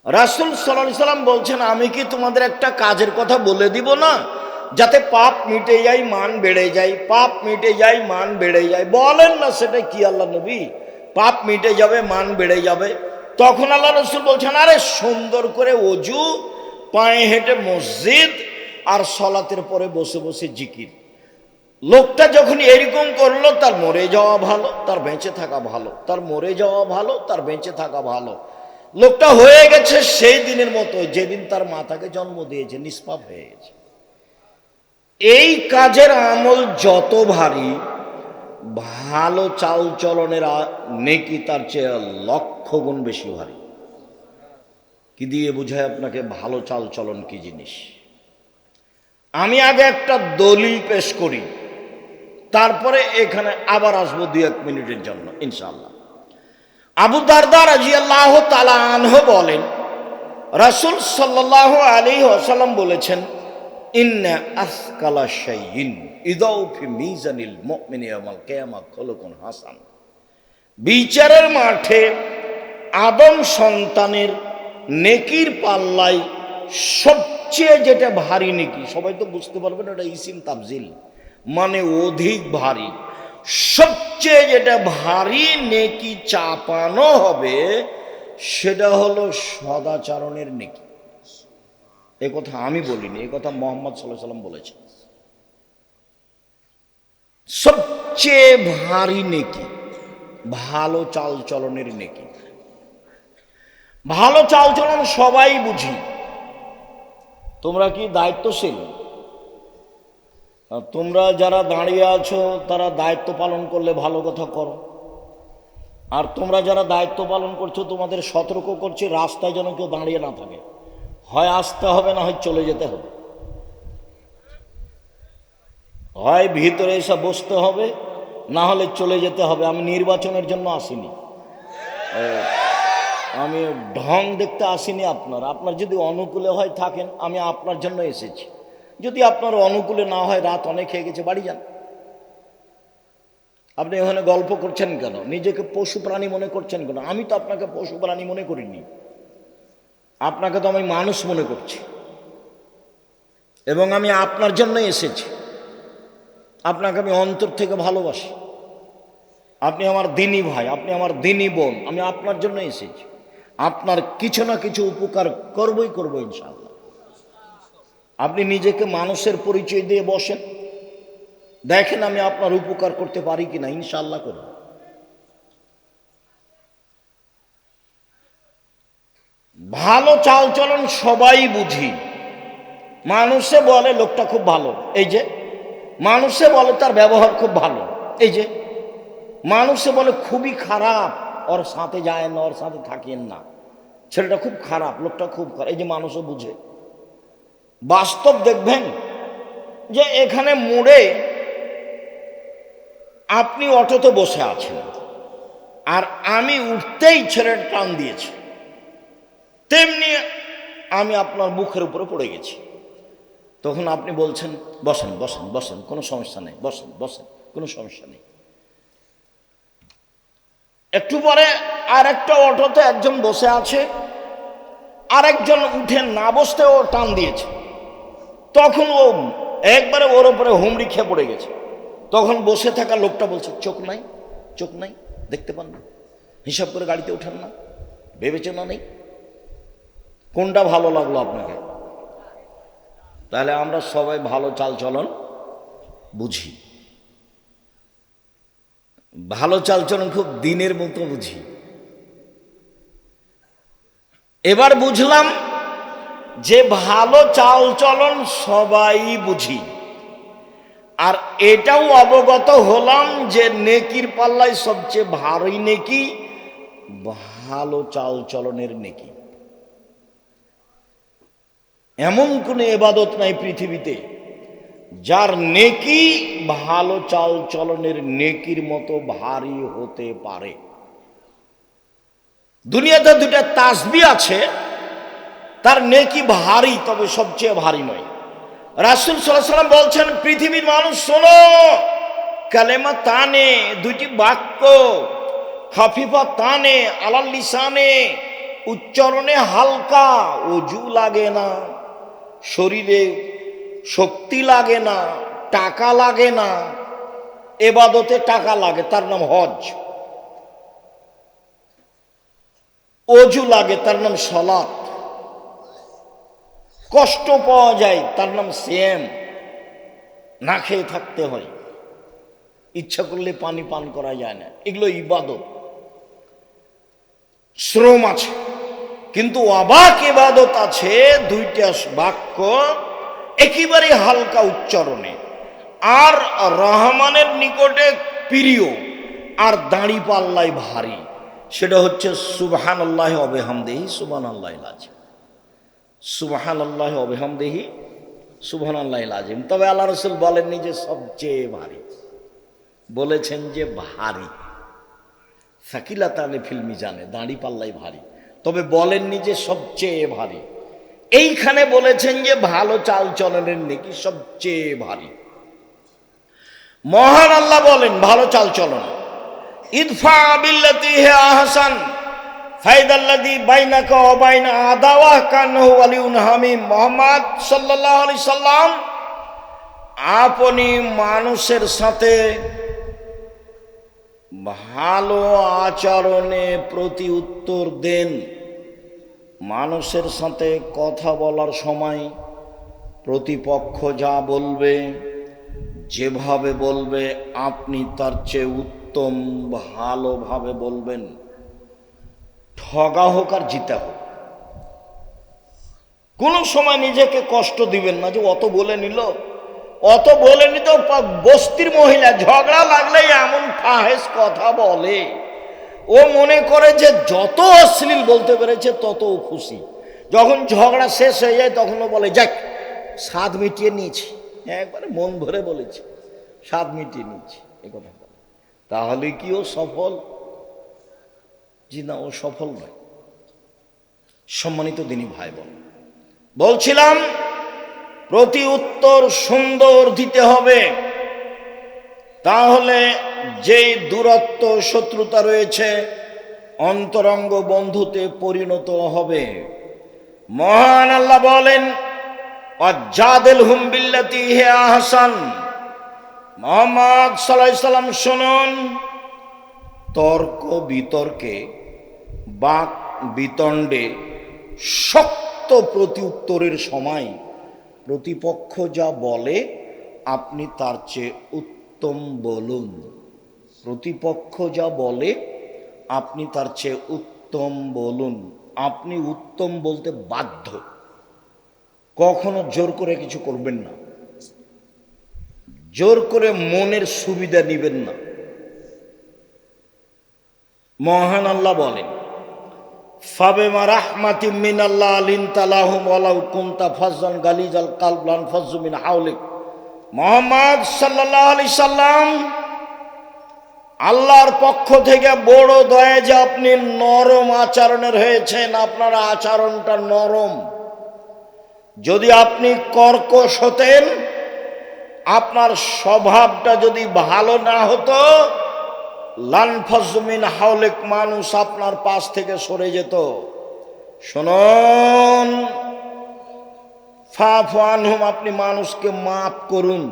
রাসূল সাল্লাল্লাহু আলাইহি সাল্লাম বলছেন, আমি কি তোমাদের একটা কাজের কথা বলে দিব না, যাতে পাপ মিটে যায়, মান বেড়ে যায়, পাপ মিটে যায়, মান বেড়ে যায়। বলেন না সেটা কি আল্লাহ নবী? পাপ মিটে যাবে, মান বেড়ে যাবে। তখন আল্লাহ রসুল বলছেন, আরে সুন্দর করে অজু, পায়ে হেঁটে মসজিদ, আর সলাতের পরে বসে বসে জিকির। লোকটা যখন এরকম করলো, তার মরে যাওয়া ভালো, তার বেঁচে থাকা ভালো, তার মরে যাওয়া ভালো, তার বেঁচে থাকা ভালো। লোকটা হয়ে গেছে সেই দিনের মতো যেদিন তার মাতাকে জন্ম দিয়েছে, নিষ্পাপ হয়ে গেছে। এই কাজের আমল যত ভারী, ভালো চাল চলনের নেকি তার চেয়ে লক্ষ গুণ বেশি ভারী। কি দিয়ে বুঝায় আপনাকে ভালো চাল চলন কি জিনিস? আমি আগে একটা দলিল পেশ করি, তারপরে এখানে আবার আসবো 2-1 মিনিটের জন্য ইনশাআল্লাহ। আবু দারদা রাদিয়াল্লাহু তাআলা আনহু বলেন, রাসূল সাল্লাল্লাহু আলাইহি ওয়াসাল্লাম বলেছেন, ইন্না আসকালা শাইইন ইদাউ ফি মিজানিল মুমিনি ইয়াউমাল কিয়ামাহ খুলুকুন হাসান। বিচারের মাঠে আদম সন্তানের নেকির পাল্লায় সবচেয়ে যেটা ভারী নেকি, সবাই তো বুঝতে পারবেন এটা ইসিম তাফজিল, মানে অধিক ভারী। সবচেয়ে যেটা ভারী নেকি চাপানো হবে সেটা হলো সদাচরণের নেকি। এ কথা আমি বলিনি, এ কথা মুহাম্মদ সাল্লাল্লাহু আলাইহি ওয়াসাল্লাম বলেছেন। সবচেয়ে ভারী নেকি ভালো চাল চলনের নেকি। ভালো চাল চলন সবাই বুঝি। তোমরা কি দায়িত্বশীল? তোমরা যারা দাঁড়িয়ে আছো তারা দায়িত্ব পালন করলে ভালো কথা করো। আর তোমরা যারা দায়িত্ব পালন করছো, তোমাদের সতর্ক করছি, রাস্তায় যেন কেউ দাঁড়িয়ে না থাকে। হয় আসতে হবে, না হয় চলে যেতে হবে। হয় ভিতরে এসে বসতে হবে, না হলে চলে যেতে হবে। আমি নির্বাচনের জন্য আসিনি, আমি ঢং দেখতে আসিনি। আপনার যদি অনুকূলে হয় থাকেন, আমি আপনার জন্য এসেছি। যদি আপনার অনুকূলে না হয়, রাত অনেক হয়ে গেছে, বাড়ি যান। আপনি এখানে গল্প করছেন কেন? নিজেকে পশু প্রাণী মনে করছেন কেন? আমি তো আপনাকে পশু প্রাণী মনে করিনি, আপনাকে তো আমি মানুষ মনে করছি, এবং আমি আপনার জন্য এসেছি। আপনাকে আমি অন্তর থেকে ভালোবাসি। আপনি আমার দিনী ভাই, আপনি আমার দিনী বোন। আমি আপনার জন্য এসেছি, আপনার কিছু না কিছু উপকার করবই করবো ইনশাআল্লাহ। আপনি নিজেকে মানুষের পরিচয় দিয়ে বসেন, দেখেন আমি আপনার উপকার করতে পারি কিনা, ইনশাআল্লাহ করব। ভালো চাল চলন সবাই বুঝি। মানুষে বলে লোকটা খুব ভালো, এই যে। মানুষে বলে তার ব্যবহার খুব ভালো, এই যে। মানুষে বলে খুবই খারাপ, ওর সাথে যায় না, ওর সাথে থাকেন না, ছেলেটা খুব খারাপ, লোকটা খুব খারাপ, এই যে মানুষও বুঝে। বাস্তব দেখবেন যে এখানে মোড়ে আপনি অটোতে বসে আছেন, আর আমি উঠতেই ছেলেটা টান দিয়েছি, তেমনি আমি আপনার মুখের উপরে পড়ে গেছি। তখন আপনি বলছেন, বসেন বসেন বসেন, কোনো সমস্যা নেই, বসেন বসেন, কোনো সমস্যা নেই। একটু পরে আর একটা অটোতে একজন বসে আছে, আরেকজন উঠে না বসতে ও টান দিয়েছে। তখন ও একবারে ওর উপরে হুমড়ি খেয়ে পড়ে গেছে। তখন বসে থাকা লোকটা বলছে, চোখ নাই, চোখ নাই, দেখতে পান না, হিসাব করে গাড়িতে ওঠেন না, বিবেচনা নেই। কোনটা ভালো লাগলো আপনাকে? তাহলে আমরা সবাই ভালো চাল চলন বুঝি, ভালো চাল চলন খুব দিনের মতো বুঝি। এবার বুঝলাম যে ভালো চাল চলন সবাই বুঝি, আর এটাও অবগত হলাম যে নেকির পাল্লায় সবচেয়ে ভারী নেকি ভালো চাল চলনের নেকি। এমন কোনো ইবাদত নাই পৃথিবীতে যার নেকি ভালো চাল চলনের নেকির মতো ভারী হতে পারে। দুনিয়াতে 2টা তাসবিহ আছে, তার নেকি ভারী, তবে সবচেয়ে ভারী নয়। রাসূল সাল্লাল্লাহু আলাইহি ওয়াসাল্লাম বলছেন, পৃথিবীর মানুষ শোনো, কালেমা তানে, 2টি বাক্য, খাফিফা তানে আলাল লিসানে, উচ্চারণে হালকা, অজু লাগে না, শরীরে শক্তি লাগে না, টাকা লাগে না। এবাদতে টাকা লাগে, তার নাম হজ। অজু লাগে, তার নাম সালাত। কষ্ট পাওয়া যায়, তার নাম সিয়াম। না খেয়ে থাকতে হয়, ইচ্ছা করলে পানি পান করা যায় না। এগুলো ইবাদত, শ্রম আছে। কিন্তু অবাক ইবাদত আছে, দুইটা বাক্য একেবারে হালকা উচ্চারণে, আর রহমানের নিকটে প্রিয়, আর দাঁড়ি পাল্লায় ভারী। সেটা হচ্ছে সুবহানাল্লাহি ওয়া বিহামদিহি সুবহানাল্লাহিল আযীম। সুবহানাল্লাহি ওয়া বিহামদিহি সুবহানাল্লাহিল আযীম। তবে আল্লাহ রাসূল বলেননি যে সবচেয়ে ভারী, বলেছেন যে ভারী। সাকিলাতানে ফিল মিজানে, দাঁড়ি পাল্লাই ভারী, তবে বলেননি যে সবচেয়ে ভারী। এইখানে বলেছেন যে ভালো চাল চলনের নেকি সবচেয়ে ভারী। মহান আল্লাহ বলেন ভালো চাল চলন, ইদফা বিল্লাতি হি আহসান ফাইদাল্লাযী বাইনাকা ওয়া বাইনা আদাওয়া কান্নাহু ওয়ালিউন হামিম। মুহাম্মদ সাল্লাল্লাহু আলাইহি সাল্লাম, আপনি মানুষের সাথে ভালো আচরণে প্রতি উত্তর দেন। মানুষের সাথে কথা বলার সময় প্রতিপক্ষ যা বলবে, যেভাবে বলবে, আপনি তার চেয়ে উত্তম ভালোভাবে বলবেন। ঠগা হোক আর জিতা হোক, কোনো সময় নিজেকে কষ্ট দিবেন না যে অত বলে নিল, অত বলে নিত। বস্তির মহিলা ঝগড়া লাগলেই এমন ফাহেস কথা বলে, ও মনে করে যে যত অশ্লীল বলতে পেরেছে তত খুশি। যখন ঝগড়া শেষ হয়ে যায় তখনও বলে যাক স্বাদ মিটিয়ে নিয়েছি, একবারে মন ভরে বলেছি, স্বাদ মিটিয়ে নিয়েছি, এ কথা বলে। তাহলে কি ও সফল? জি না, ও সফল নয়। সম্মানিত দিনী ভাই বোন, বলছিলাম প্রতি উত্তর সুন্দর দিতে হবে, তাহলে যেই দূরত্ব শত্রুতা রয়েছে অন্তরঙ্গ বন্ধুতে পরিণত হবে। মহান আল্লাহ বলেন ওয়াজাদিলহুম বিল্লাতি হি আহসান। মুহাম্মদ সাল্লাল্লাহু আলাইহি সাল্লাম শুনুন, তর্ক বিতর্কে, বাক বিতণ্ডে, শক্ত প্রতি উত্তরের সময় প্রতিপক্ষ যা বলে আপনি তার চেয়ে উত্তম বলুন। প্রতিপক্ষ যা বলে আপনি তার চেয়ে উত্তম বলুন। আপনি উত্তম বলতে বাধ্য, কখনো জোর করে কিছু করবেন না, জোর করে মনের সুবিধা নিবেন না। মহান আল্লাহ বলেন ফাবিমা রাহমাতিম মিনাল্লাহ লিনতা লাহুম ওয়ালাউ কুনতা ফাজ্জান গালিজাল কলব লানফাজ্জু মিন হাওলিক। মুহাম্মদ সাল্লাল্লাহু আলাইহি সাল্লাম, আল্লাহর পক্ষ থেকে বড় দয়া যে আপনি নরম আচরণের হয়েছেন, আপনার আচরণটা নরম। যদি আপনি কর্কশ হতেন, আপনার স্বভাবটা যদি ভালো না হতো, লানফাজ্জু মিন হাওলিক, মানুষ আপনার পাশ থেকে সরে যেত। শুনুন, ফাফু আনহুম, আপনি মানুষকে মাফ করুন।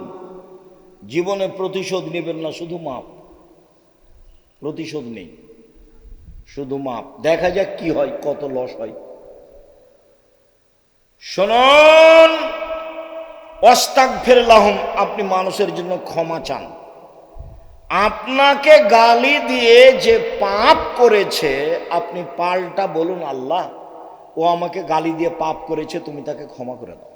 জীবনে প্রতিশোধ নেবেন না, শুধু মাফ। প্রতিশোধ নেই, শুধু মাপ। দেখা যাক কি হয়, কত লস হয়। শুনুন, ওয়াস্তাগফির লাহুম, আপনি মানুষের জন্য ক্ষমা চান। আপনাকে গালি দিয়ে যে পাপ করেছে, আপনি পাল্টা বলুন আল্লাহ, ও আমাকে গালি দিয়ে পাপ করেছে, তুমি তাকে ক্ষমা করে দাও।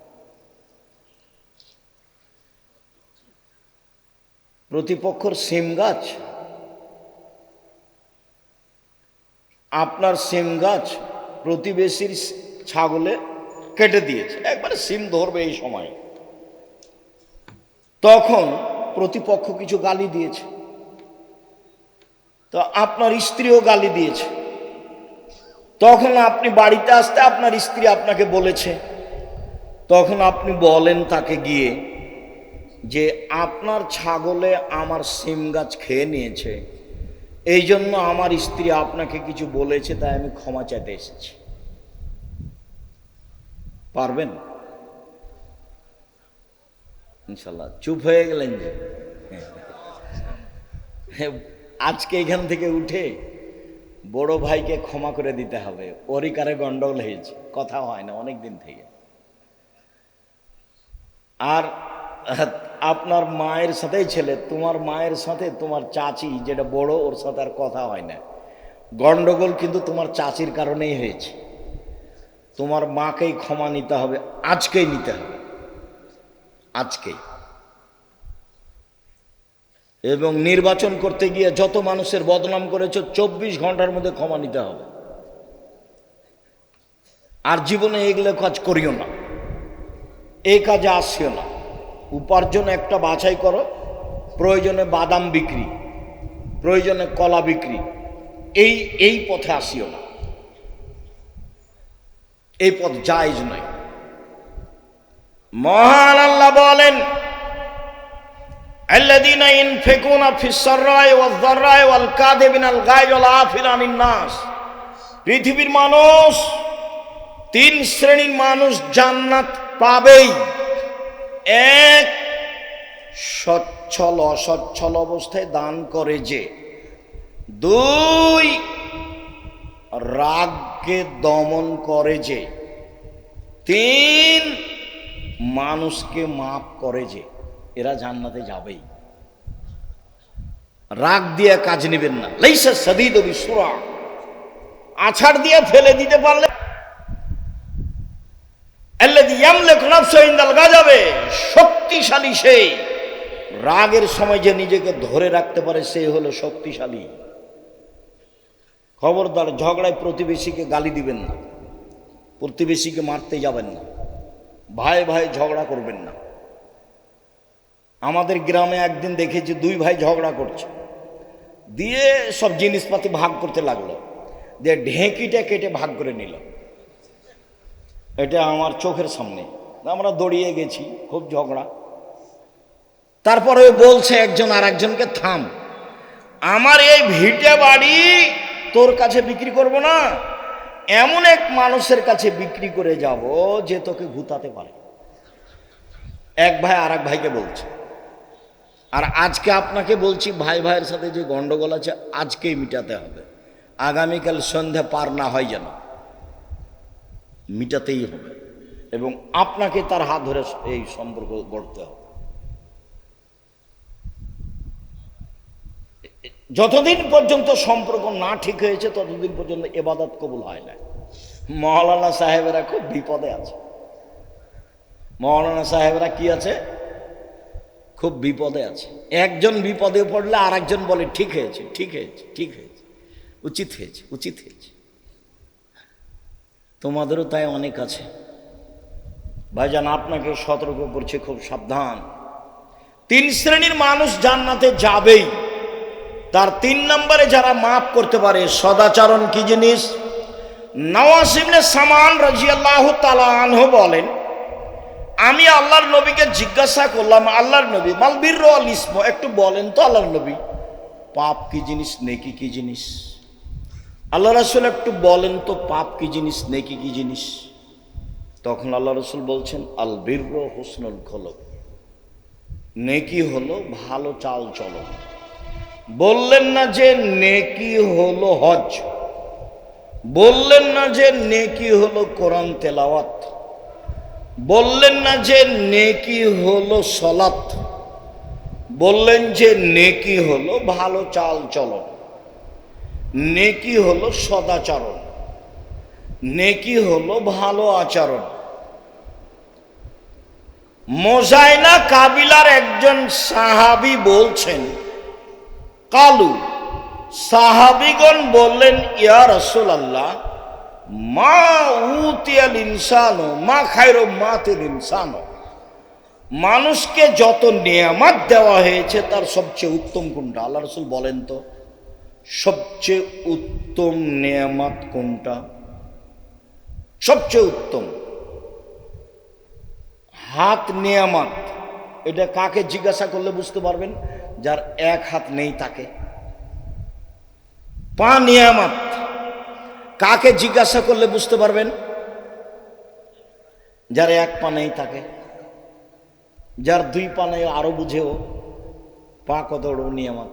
প্রতিপক্ষর সিম গাছ, আপনার সিম গাছ প্রতিবেশীর ছাগলে কেটে দিয়েছে, একবারে সিম ধরবে এই সময়, তখন প্রতিপক্ষ কিছু গালি দিয়েছে, তো আপনার স্ত্রীও গালি দিয়েছে। তখন আপনি বাড়িতে আসতে আপনার স্ত্রী আপনাকে বলেছে, তখন আপনি বলেন তাকে গিয়ে যে আপনার ছাগলে আমার সিম গাছ খেয়ে নিয়েছে, এই জন্য আমার স্ত্রী আপনাকে কিছু বলেছে, তাই আমি ক্ষমা চাইতে এসেছি। পারবেন? ইনশাল্লাহ। চুপ হয়ে গেলেন যে। আজকে এখান থেকে উঠে বড় ভাইকে ক্ষমা করে দিতে হবে, ওরই কারে গন্ডগোল হয়েছে, কথা হয় না অনেক দিন থেকে। আর আপনার মায়ের সাথেই ছেলে, তোমার মায়ের সাথে তোমার চাচি যেটা বড়, ওর সাথে আর কথা হয় না। গন্ডগোল কিন্তু তোমার চাচির কারণেই হয়েছে। তোমার মাকেই ক্ষমা নিতে হবে, আজকেই নিতে হবে, আজকেই। এবং নির্বাচন করতে গিয়ে যত মানুষের বদনাম করেছ 24 ঘন্টার মধ্যে ক্ষমা নিতে হবে। আর জীবনে এগুলো কাজ করিও না, এই কাজে আসিও না। উপার্জন একটা বাছাই করো, প্রয়োজনে বাদাম বিক্রি, প্রয়োজনে কলা বিক্রি, এই পথে আসিও না, এই পথ জায়েজ নয়। মহান আল্লাহ বলেন, আল্লাযীনা ইনফিকুনা ফিস সাররাই ওয়াজ যাররাই ওয়াল কাযিবিনাল গায়জ ওয়াল আফিনা আনিন নাস। পৃথিবীর মানুষ, 3 শ্রেণীর মানুষ জান্নাত পাবেই। এক, সচ্ছল অসচ্ছল অবস্থায় দান করে যে। 2, রাগকে দমন করে যে। 3, মানুষকে মাফ করে যে। এরা জান্নাতে যাবেই। রাগ দিয়ে কাজ নেবেন না। লাইসা সাদীদু বিসুরা, আছাড় দিয়ে ফেলে দিতে পারলে। আল্লাযী ইয়ামলিকু নাফসাহু ইনদাল গাযাবে, শক্তিশালী সেই, রাগের সময় যে নিজেকে ধরে রাখতে পারে সে হলো শক্তিশালী। খবরদার ঝগড়ায় প্রতিবেশীকে গালি দিবেন না, প্রতিবেশীকে মারতে যাবেন না, ভাই ভাই ঝগড়া করবেন না। আমাদের গ্রামে একদিন দেখেছি 2 ভাই ঝগড়া করছে, দিয়ে সব জিনিসপাতি ভাগ করতে লাগলো, দিয়ে ঢেঁকিটা কেটে ভাগ করে নিল। এটা আমার চোখের সামনে, আমরা দৌড়িয়ে গেছি, খুব ঝগড়া। তারপরে বলছে একজন আর একজনকে, থাম, আমার এই ভিটে বাড়ি তোর কাছে বিক্রি করব না, এমন এক মানুষের কাছে বিক্রি করে যাব যে তোকে গুতাতে পারে। এক ভাই আর এক ভাইকে বলছে। আর আজকে আপনাকে বলছি, ভাই ভাইয়ের সাথে যে গন্ডগোল আছে আজকেই মিটাতে হবে, আগামীকাল সন্ধ্যা পার না হয় যেন, মিটাতেই হবে। এবং আপনাকে তার হাত ধরে এই সম্পর্ক গড়তে হবে। যতদিন পর্যন্ত সম্পর্ক না ঠিক হয়েছে ততদিন পর্যন্ত ইবাদত কবুল হয় না। মাওলানা সাহেবেরা খুব বিপদে আছে। মাওলানা সাহেবেরা কি আছে? খুব বিপদে আছে। একজন বিপদে পড়লে আর একজন বলে ঠিক হয়েছে, ঠিক হয়েছে, ঠিক হয়েছে, উচিত হয়েছে, উচিত হয়েছে। তোমাদেরও তাই অনেক আছে। ভাইজান, আপনাকে সতর্ক করছে, খুব সাবধান। 3 শ্রেণীর মানুষ জান্নাতে যাবেই। তার 3 নম্বরে যারা মাফ করতে পারে। সদাচরণ কি জিনিস? নওয়াস ইবনে সামান রাদিয়াল্লাহু তাআলা আনহু বলেন, আমি আল্লাহর নবীকে জিজ্ঞাসা করলাম, আল্লাহর নবী, মাল বিররু ওয়াল ইসম, একটু বলেন তো আল্লাহর নবী, পাপ কি জিনিস, নেকি কি জিনিস? আল্লাহ রাসূল একটু বলেন তো, পাপ কি জিনিস, নেকি কি জিনিস? তখন আল্লাহ রাসূল বলছেন, আল বিররু হুসনুল খুলুক, নেকি হলো ভালো চাল চলন। বললেন না যে নেকি হলো হজ, বললেন না যে নেকি হলো কোরআন তেলাওয়াত, বললেন না যে নেকি হলো সালাত, বললেন যে নেকি হলো ভালো চাল চলন, নেকি হলো সদাচরণ, নেকি হলো ভালো আচরণ। মোজাইনা কাবিলার একজন সাহাবী বলছেন, কালু, সাহাবীগণ বললেন, ইয়া রাসূলুল্লাহ, মা উতিয়াল ইনসানু মা খায়রু মাতিল ইনসানু, মানুষকে যত নেয়ামত দেওয়া হয়েছে তার সবচেয়ে উত্তম কোনটা? আল্লাহ রাসূল বলেন তো, সবচেয়ে উত্তম নেয়ামত কোনটা? সবচেয়ে উত্তম হাত নেয়ামত। এটা কাকে জিজ্ঞাসা করলে বুঝতে পারবেন? যার 1 হাত নেই তাকে। পা নিয়ামত কাকে জিজ্ঞাসা করলে বুঝতে পারবেন? যার এক পা নেই তাকে, যার দুই পা নেই আরো বুঝেও, পা কত বড় নিয়ামত।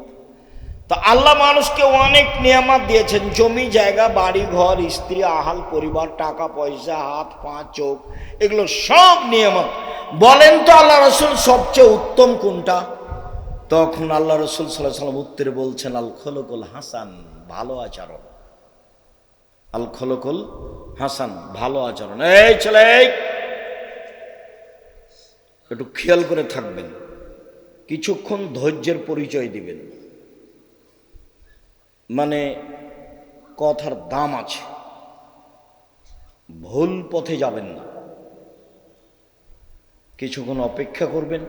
তা আল্লাহ মানুষকে অনেক নিয়ামত দিয়েছেন, জমি জায়গা, বাড়ি ঘর, স্ত্রী, আহাল পরিবার, টাকা পয়সা, হাত পা চোখ, এগুলো সব নিয়ামত। বলেন তো আল্লাহ রসুল সবচেয়ে উত্তম কোনটা? তখন আল্লাহ রসুল সাল্লাল্লাহু আলাইহি ওয়াসাল্লাম উত্তরে বলছেন, আল খলকুল হাসান, ভালো আচরণ। আল খলকুল হাসান, ভালো আচরণ। এই ছেলে, একটু খেয়াল করে থাকবেন, কিছুক্ষণ ধৈর্যের পরিচয় দিবেন, মানে কথার দাম আছে, ভুল পথে যাবেন না। কিছুক্ষণ অপেক্ষা করবেন,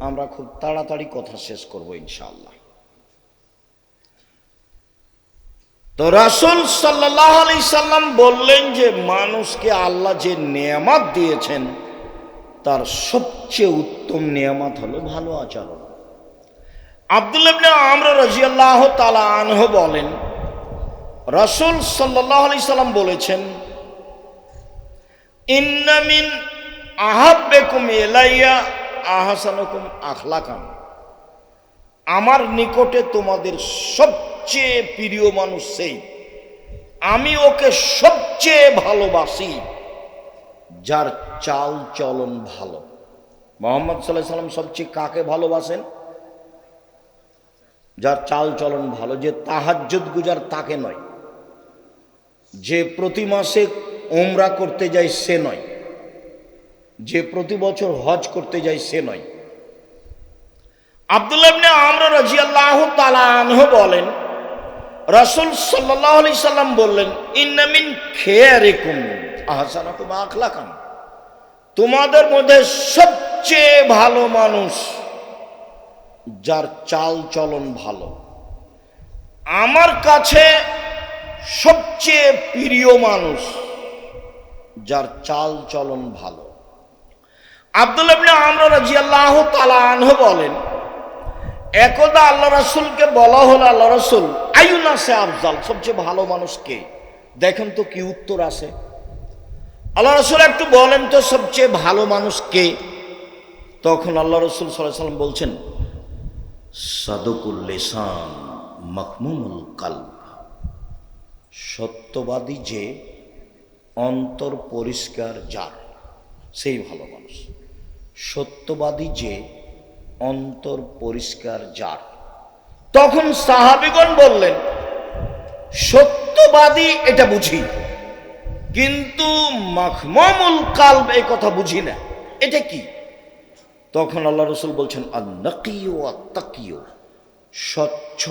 আমরা খুব তাড়াতাড়ি কথা শেষ করব ইনশাআল্লাহ। তো রাসূল সাল্লাল্লাহু আলাইহি সাল্লাম বললেন যে মানুষকে আল্লাহ যে নেয়ামত দিয়েছেন তার সবচেয়ে উত্তম নেয়ামত হলো ভালো আচরণ। আব্দুল্লাহ ইবনে আমর রাদিয়াল্লাহু তাআলা আনহু বলেন, রাসূল সাল্লাল্লাহু আলাইহি সাল্লাম বলেছেন, ইন্না মিন আহাব্বিকুম ইলাইয়া আহসানুকুম আখলাকান, আমার নিকটে তোমাদের সবচেয়ে প্রিয় মানুষ সেই, আমি ওকে সবচেয়ে ভালোবাসি যার চাল চলন ভালো। মুহাম্মদ সাল্লাল্লাহু আলাইহি সাল্লাম সবচেয়ে কাকে ভালোবাসেন? যার চাল চলন ভালো, যে তাহাজ্জুদ গুজার তাকে নয়, যে প্রতি মাসে উমরা করতে যায় সে নয়, যে প্রতি বছর হজ করতে যায় সে নয়। আব্দুল্লাহ ইবনে আমর রাদিয়াল্লাহু তাআলা আনহু বলেন, রাসূল সাল্লাল্লাহু আলাইহি সাল্লাম বললেন, ইন্না মিন খিয়ারিকুম আহসানুকুম আখলাকান, তোমাদের মধ্যে সবচেয়ে ভালো মানুষ যার চাল চলন ভালো। আমার কাছে সবচেয়ে প্রিয় মানুষ যার চাল চলন ভালো। আব্দুল্লাহ ইবনে আমর রাদিয়াল্লাহু তাআলা আনহু বলেন, একদা আল্লাহ রাসূলকে বলা হলো, আল্লাহ রাসূল আইয়ুনাসে আফজাল, সবচেয়ে ভালো মানুষ কে? দেখেন তো কি উত্তর আসে। আল্লাহ রাসূল একটু বলেন তো সবচেয়ে ভালো মানুষ কে? তখন আল্লাহ রাসূল সাল্লাল্লাহু আলাইহি সাল্লাম বলছেন, সাদুকুল লিসান মাকমুমুল কলব, সত্যবাদী যে, অন্তর পরিষ্কার যার, সেই ভালো মানুষ। সত্যবাদী যে, অন্তর পরিষ্কার যার। তখন সাহাবীগণ বললেন, সত্যবাদী এটা বুঝি, কিন্তু মাখমুমুল কলব এই কথা বুঝি না, এটা কি? তখন আল্লাহ রাসূল বলছেন, আন-নাকিয়ু ওয়াত-তাকিয়ু, স্বচ্ছ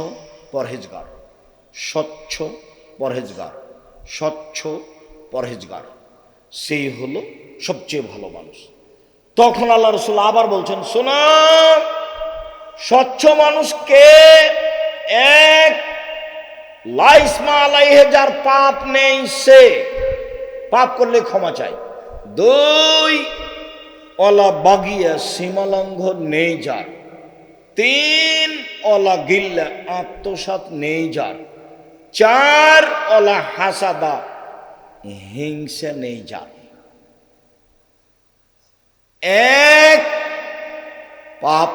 পরহেজগার, স্বচ্ছ পরহেজগার, স্বচ্ছ পরহেজগার, সেই হলো সবচেয়ে ভালো মানুষ। তখন আল্লাহ রাসূল আবার বলছেন, শোনো, স্বচ্ছ মানুষ কে? এক, লা ইসমা আলাইহি, যার পাপ নেই সে, পাপ করলে ক্ষমা চায়। দুই, অলা বাগিয়া, সীমালঙ্ঘন নেই যার। তিন, অলা গিল্লা, আত্মসাৎ নেই যার। চার, অলা হাসাদা, হিংসা নেই যার। এক, পাপ